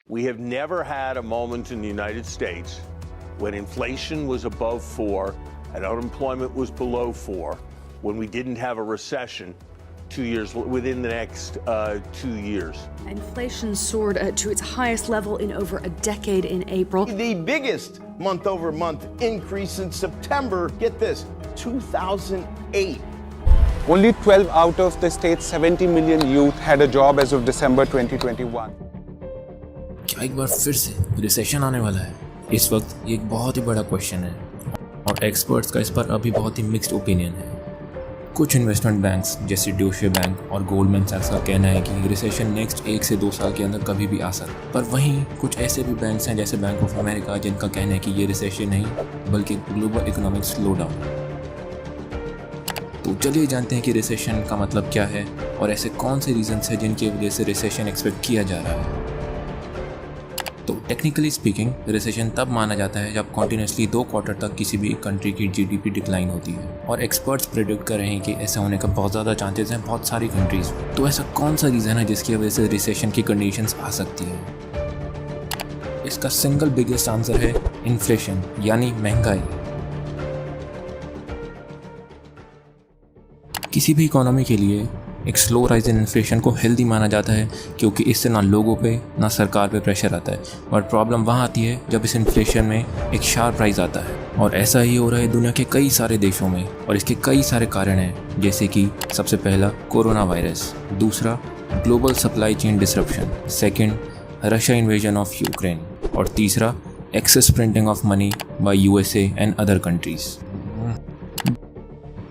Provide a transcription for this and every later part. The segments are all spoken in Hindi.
We have never had a moment in the United States when inflation was above 4 and unemployment was below 4, when we didn't have a recession 2 years within the next 2 years. Inflation soared to its highest level in over a decade in April. The biggest month-over-month increase in September, get this, 2008. Only 12 out of the state's 70 million youth had a job as of December 2021. क्या एक बार फिर से रिसेशन आने वाला है? इस वक्त ये एक बहुत ही बड़ा क्वेश्चन है और एक्सपर्ट्स का इस पर अभी बहुत ही मिक्स्ड ओपिनियन है। कुछ इन्वेस्टमेंट बैंक्स जैसे ड्यूशे बैंक और गोल्डमैन सैक्स का कहना है कि रिसेशन नेक्स्ट 1 से 2 साल के अंदर कभी भी आ सकता है, पर वहीं कुछ ऐसे भी बैंक्स हैं जैसे बैंक ऑफ अमेरिका जिनका कहना है कि ये रिसेशन नहीं बल्कि ग्लोबल इकोनॉमिक स्लो डाउन। तो चलिए जानते हैं कि रिसेशन का मतलब क्या है और ऐसे कौन से रीजंस हैं जिनकी वजह से रिसेशन एक्सपेक्ट किया जा रहा है। तो टेक्निकली स्पीकिंग रिसेशन तब माना जाता है जब कॉन्टिन्यूसली 2 क्वार्टर तक किसी भी कंट्री की जीडीपी डिक्लाइन होती है और एक्सपर्ट्स प्रेडिक्ट कर रहे हैं कि ऐसा होने का बहुत ज़्यादा चांसेस हैं बहुत सारी कंट्रीज में। तो ऐसा कौन सा रीज़न है जिसकी वजह से रिसेशन की कंडीशंस आ सकती है? इसका सिंगल बिगेस्ट आंसर है इन्फ्लेशन यानी महंगाई। किसी भी इकोनॉमी के लिए एक स्लो राइज इन इन्फ्लेशन को हेल्दी माना जाता है क्योंकि इससे ना लोगों पे ना सरकार पे प्रेशर आता है, और प्रॉब्लम वहाँ आती है जब इस इन्फ्लेशन में एक शार्प राइज आता है। और ऐसा ही हो रहा है दुनिया के कई सारे देशों में और इसके कई सारे कारण हैं, जैसे कि सबसे पहला कोरोना वायरस, दूसरा global supply chain disruption, second Russia invasion of Ukraine और तीसरा excess printing of money by USA and other countries.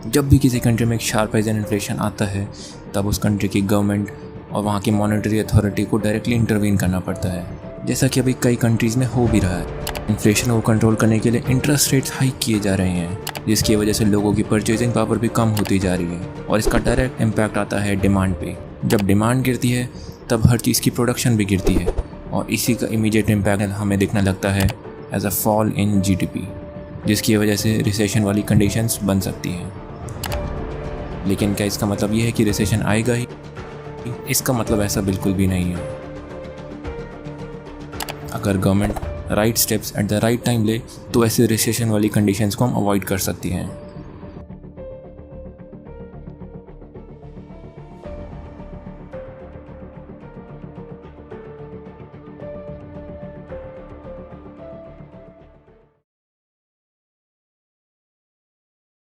जब भी किसी कंट्री में एक शार्प राइज इन इन्फ्लेशन आता है तब उस कंट्री की गवर्नमेंट और वहाँ की मॉनेटरी अथॉरिटी को डायरेक्टली इंटरवीन करना पड़ता है, जैसा कि अभी कई कंट्रीज़ में हो भी रहा है। इन्फ्लेशन को कंट्रोल करने के लिए इंटरेस्ट रेट्स हाइक किए जा रहे हैं, जिसकी वजह से लोगों की परचेजिंग पावर भी कम होती जा रही है और इसका डायरेक्ट इम्पैक्ट आता है डिमांड पे। जब डिमांड गिरती है तब हर चीज़ की प्रोडक्शन भी गिरती है और इसी का इमीडिएट इम्पैक्ट हमें दिखने लगता है as a fall in GDP, जिसकी वजह से रिसेशन वाली कंडीशंस बन सकती हैं। लेकिन क्या इसका मतलब ये है कि रिसेशन आएगा ही? इसका मतलब ऐसा बिल्कुल भी नहीं है। अगर government right steps at the right time ले तो ऐसे रिसेशन वाली कंडीशंस को हम अवॉइड कर सकती हैं।